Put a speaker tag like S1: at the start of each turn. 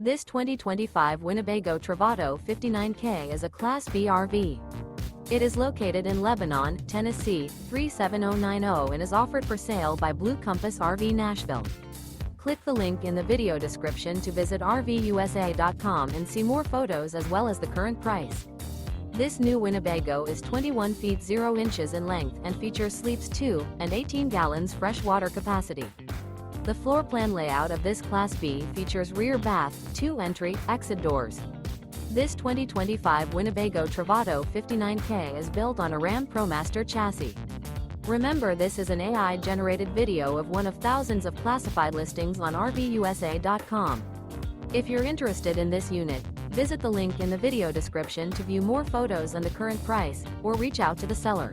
S1: This 2025 Winnebago Travato 59K is a Class B RV. It is located in Lebanon, Tennessee, 37090 and is offered for sale by Blue Compass RV Nashville. Click the link in the video description to visit RVUSA.com and see more photos as well as the current price. This new Winnebago is 21 feet 0 inches in length and features sleeps 2 and 18 gallons fresh water capacity. The floor plan layout of this Class B features rear bath, 2 entry, exit doors. This 2025 Winnebago Travato 59K is built on a Ram ProMaster chassis. Remember, this is an AI-generated video of one of thousands of classified listings on RVUSA.com. If you're interested in this unit, visit the link in the video description to view more photos and the current price, or reach out to the seller.